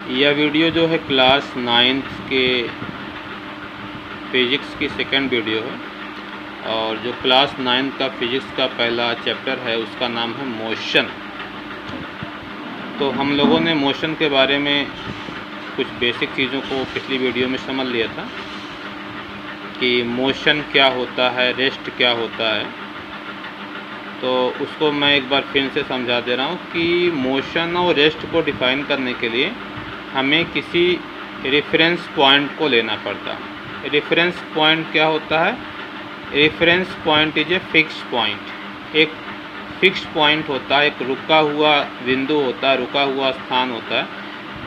यह वीडियो जो है क्लास 9th के फिज़िक्स की सेकंड वीडियो है और जो क्लास 9th का फिज़िक्स का पहला चैप्टर है उसका नाम है मोशन। तो हम लोगों ने मोशन के बारे में कुछ बेसिक चीज़ों को पिछली वीडियो में समझ लिया था कि मोशन क्या होता है, रेस्ट क्या होता है। तो उसको मैं एक बार फिर से समझा दे रहा हूँ कि मोशन और रेस्ट को डिफ़ाइन करने के लिए हमें किसी रेफरेंस पॉइंट को लेना पड़ता है। रेफरेंस पॉइंट क्या होता है? Reference point is a fix point. एक फिक्स पॉइंट होता है, एक रुका हुआ बिंदु होता है, रुका हुआ स्थान होता है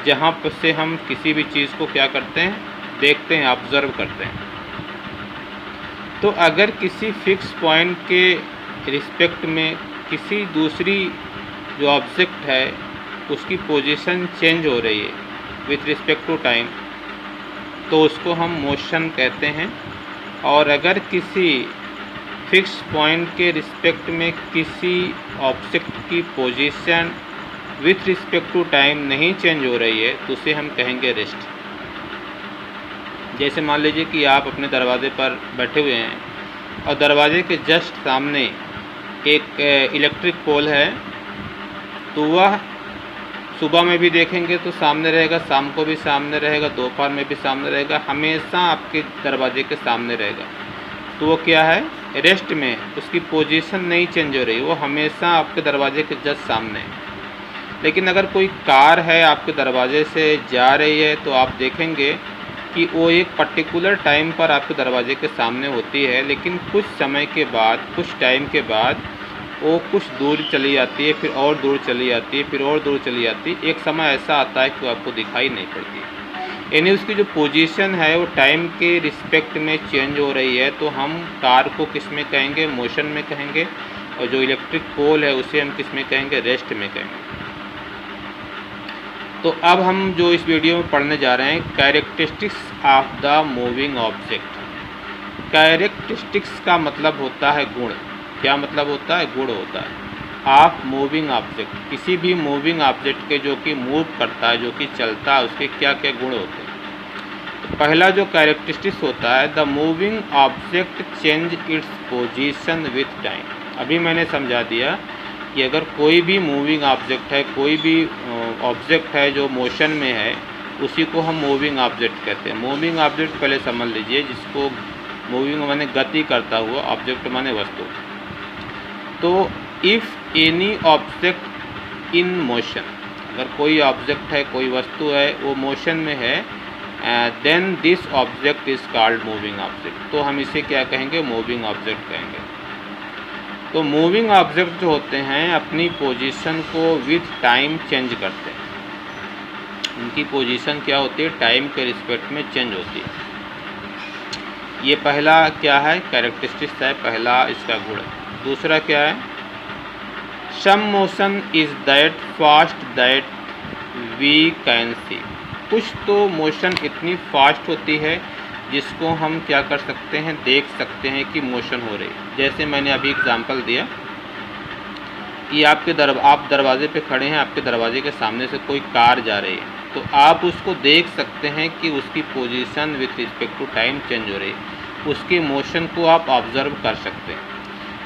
जहाँ पर से हम किसी भी चीज़ को क्या करते हैं, देखते हैं, ऑब्ज़र्व करते हैं। तो अगर किसी फिक्स पॉइंट के रिस्पेक्ट में किसी दूसरी जो ऑब्जेक्ट है उसकी पोजीशन चेंज हो रही है विथ रिस्पेक्ट टू टाइम, तो उसको हम मोशन कहते हैं। और अगर किसी फिक्स पॉइंट के रिस्पेक्ट में किसी ऑब्जेक्ट की position with respect to time नहीं चेंज हो रही है तो उसे हम कहेंगे रेस्ट। जैसे मान लीजिए कि आप अपने दरवाजे पर बैठे हुए हैं और दरवाजे के जस्ट सामने एक इलेक्ट्रिक पोल है, तो वह सुबह में भी देखेंगे तो सामने रहेगा, शाम को भी सामने रहेगा, दोपहर में भी सामने रहेगा, हमेशा आपके दरवाजे के सामने रहेगा। तो वो क्या है? रेस्ट में, उसकी पोजीशन नहीं चेंज हो रही, वो हमेशा आपके दरवाजे के जस्ट सामने है। लेकिन अगर कोई कार है आपके दरवाजे से जा रही है तो आप देखेंगे कि वो एक पर्टिकुलर टाइम पर आपके दरवाजे के सामने होती है, लेकिन कुछ समय के बाद, कुछ टाइम के बाद वो कुछ दूर चली जाती है, फिर और दूर चली जाती है, फिर और दूर चली जाती है। एक समय ऐसा आता है कि आपको दिखाई नहीं पड़ती। यानी उसकी जो पोजीशन है वो टाइम के रिस्पेक्ट में चेंज हो रही है। तो हम कार को किस में कहेंगे? मोशन में कहेंगे। और जो इलेक्ट्रिक पोल है उसे हम किस में कहेंगे? रेस्ट में कहेंगे। तो अब हम जो इस वीडियो में पढ़ने जा रहे हैं, characteristics of the moving object. Characteristics का मतलब होता है गुण। क्या मतलब होता है? गुण होता है। ऑफ मूविंग ऑब्जेक्ट, किसी भी मूविंग ऑब्जेक्ट के जो कि मूव करता है, जो कि चलता है, उसके क्या क्या गुण होते हैं। तो पहला जो कैरेक्टरिस्टिक्स होता है, the moving object change its position with time. अभी मैंने समझा दिया कि अगर कोई भी मूविंग ऑब्जेक्ट है, कोई भी ऑब्जेक्ट है जो मोशन में है, उसी को हम मूविंग ऑब्जेक्ट कहते हैं। मूविंग ऑब्जेक्ट पहले समझ लीजिए, जिसको मूविंग माने गति करता हुआ, ऑब्जेक्ट माने वस्तु। तो if any object in motion, अगर कोई ऑब्जेक्ट है, कोई वस्तु है, वो मोशन में है, then this object is called moving object. तो हम इसे क्या कहेंगे? मूविंग ऑब्जेक्ट कहेंगे। तो मूविंग ऑब्जेक्ट जो होते हैं अपनी पोजीशन को विथ टाइम चेंज करते हैं। उनकी पोजीशन क्या होती है? टाइम के रिस्पेक्ट में चेंज होती है। ये पहला क्या है? कैरेक्टरिस्टिक्स है, पहला इसका गुण। दूसरा क्या है? Some motion is that fast that we can see. कुछ तो मोशन इतनी फास्ट होती है जिसको हम क्या कर सकते हैं? देख सकते हैं कि मोशन हो रही है। जैसे मैंने अभी एग्जांपल दिया कि आप दरवाजे पे खड़े हैं, आपके दरवाजे के सामने से कोई कार जा रही है, तो आप उसको देख सकते हैं कि उसकी position with respect to time change हो रही है, उसके मोशन को आप ऑब्ज़र्व कर सकते हैं।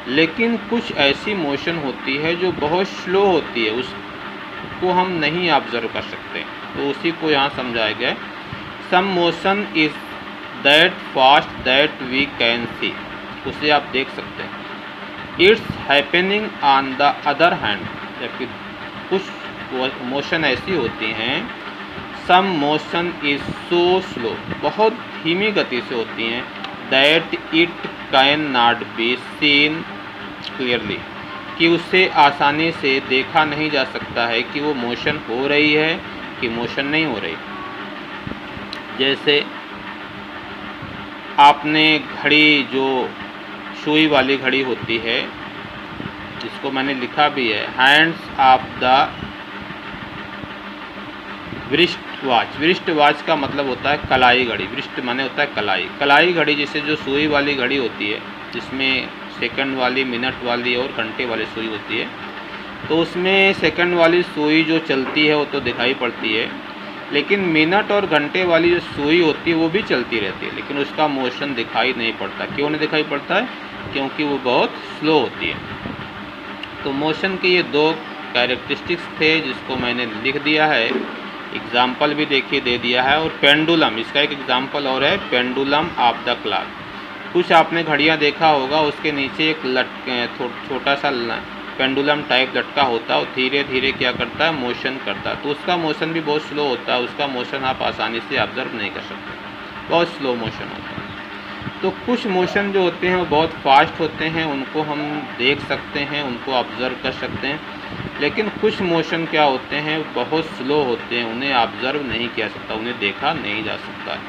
लेकिन कुछ ऐसी मोशन होती है जो बहुत स्लो होती है, उसको हम नहीं ऑब्ज़र्व कर सकते। तो उसी को यहाँ समझाया गया है। Some motion is that fast that we can see, उसे आप देख सकते हैं। It's happening on the other hand, जबकि कुछ मोशन ऐसी होती हैं, some motion is so slow, बहुत धीमी गति से होती हैं, that it can not be seen clearly, कि उससे आसानी से देखा नहीं जा सकता है कि वो मोशन हो रही है कि मोशन नहीं हो रही। जैसे आपने घड़ी, जो सुई वाली घड़ी होती है, जिसको मैंने लिखा भी है, hands of the wrist watch. Wrist watch का मतलब होता है कलाई घड़ी। वृष्ट माने होता है कलाई। कलाई घड़ी जैसे जो सुई वाली घड़ी होती है, जिसमें सेकंड वाली, मिनट वाली और घंटे वाली सुई होती है, तो उसमें सेकंड वाली सुई जो चलती है वो तो दिखाई पड़ती है, लेकिन मिनट और घंटे वाली जो सुई होती है वो भी चलती रहती है, लेकिन उसका मोशन दिखाई नहीं पड़ता। क्यों नहीं दिखाई पड़ता है? क्योंकि वो बहुत स्लो होती है। तो मोशन के ये दो कैरेक्टरिस्टिक्स थे जिसको मैंने लिख दिया है, एग्जाम्पल भी देखिए दे दिया है। और पेंडुलम, इसका एक एग्जाम्पल और है, पेंडुलम ऑफ द क्लॉक। कुछ आपने घड़ियाँ देखा होगा, उसके नीचे एक छोटा सा पेंडुलम टाइप लटका होता है, और धीरे धीरे क्या करता है, मोशन करता है। तो उसका मोशन भी बहुत स्लो होता है, उसका मोशन आप आसानी से ऑब्जर्व नहीं कर सकते, बहुत स्लो मोशन होता है। तो कुछ मोशन जो होते हैं वो बहुत फास्ट होते हैं, उनको हम देख सकते हैं, उनको ऑब्ज़र्व कर सकते हैं। लेकिन कुछ मोशन क्या होते हैं, बहुत स्लो होते हैं, उन्हें ऑब्ज़र्व नहीं किया सकता, उन्हें देखा नहीं जा सकता है,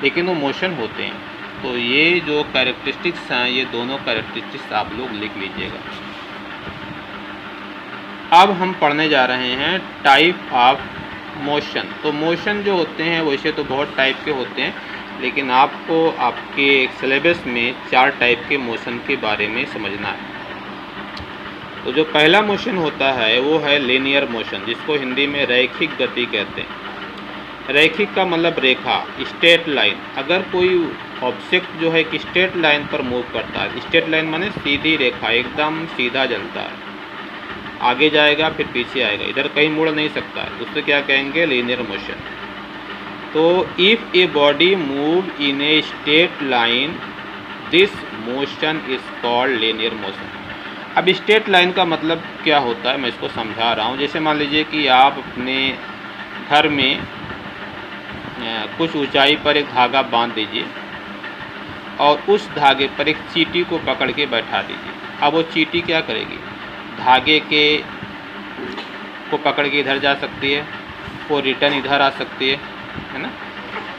लेकिन वो मोशन होते हैं। तो ये जो कैरेक्टरिस्टिक्स हैं, ये दोनों कैरेक्टरिस्टिक्स आप लोग लिख लीजिएगा। अब हम पढ़ने जा रहे हैं टाइप ऑफ मोशन। तो मोशन जो होते हैं वैसे तो बहुत टाइप के होते हैं, लेकिन आपको आपके सिलेबस में 4 टाइप के मोशन के बारे में समझना है। तो जो पहला मोशन होता है वो है लीनियर मोशन, जिसको हिंदी में रैखिक गति कहते हैं। रैखिक का मतलब रेखा, स्ट्रेट लाइन। अगर कोई ऑब्जेक्ट जो है कि स्ट्रेट लाइन पर मूव करता है, स्ट्रेट लाइन माने सीधी रेखा, एकदम सीधा चलता है, आगे जाएगा फिर पीछे आएगा, इधर कहीं मुड़ नहीं सकता है, उससे क्या कहेंगे, लीनियर मोशन। तो if a body move in a straight line, this motion is called linear motion. अब स्ट्रेट लाइन का मतलब क्या होता है, मैं इसको समझा रहा हूँ। जैसे मान लीजिए कि आप अपने घर में कुछ ऊंचाई पर एक धागा बांध दीजिए और उस धागे पर एक चींटी को पकड़ के बैठा दीजिए। अब वो चींटी क्या करेगी, धागे को पकड़ के इधर जा सकती है, वो रिटर्न इधर आ सकती है ना,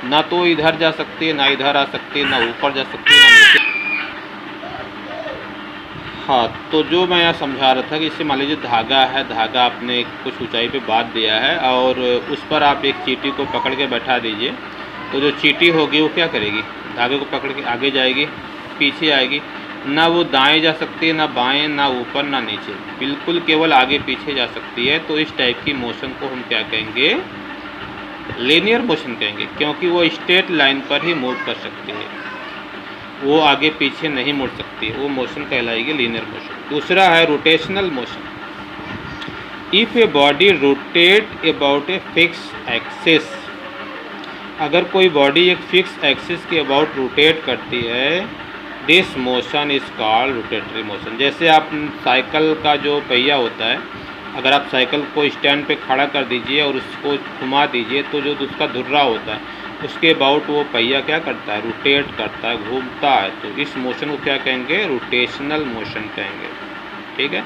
ना तो इधर जा सकती है, ना इधर आ सकती है, ना ऊपर जा सकती है, ना नीचे। हाँ, तो जो मैं यहाँ समझा रहा था कि इससे मान लीजिए धागा है, धागा आपने कुछ ऊंचाई पे बांध दिया है और उस पर आप एक चींटी को पकड़ के बैठा दीजिए। तो जो चींटी होगी वो क्या करेगी, धागे को पकड़ के आगे जाएगी, पीछे आएगी, ना वो दाएं जा सकती है, ना बाएं, ना ऊपर, ना नीचे, बिल्कुल केवल आगे पीछे जा सकती है। तो इस टाइप की मोशन को हम क्या कहेंगे, लीनियर मोशन कहेंगे, क्योंकि वो स्ट्रेट लाइन पर ही मूव कर सकती है, वो आगे पीछे नहीं मुड़ सकती, वो मोशन कहलाएगी लीनियर मोशन। दूसरा है rotational motion. If a body rotate about a fix axis, अगर कोई बॉडी एक फिक्स एक्सिस के अबाउट रोटेट करती है, this motion is called rotatory motion. जैसे आप साइकिल का जो पहिया होता है, अगर आप साइकिल को स्टैंड पे खड़ा कर दीजिए और उसको घुमा दीजिए, तो जो उसका धुर्रा होता है उसके अबाउट वो पहिया क्या करता है, रोटेट करता है, घूमता है। तो इस मोशन को क्या कहेंगे, रोटेशनल मोशन कहेंगे। ठीक है,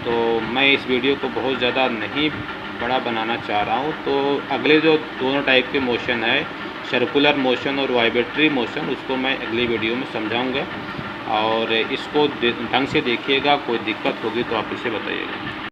तो मैं इस वीडियो को बहुत ज़्यादा नहीं बड़ा बनाना चाह रहा हूँ। तो अगले जो दोनों टाइप के मोशन है, सर्कुलर मोशन और वाइब्रेटरी मोशन, उसको मैं अगली वीडियो में समझाऊँगा। और इसको ढंग से देखिएगा, कोई दिक्कत होगी तो आप इसे बताइएगा।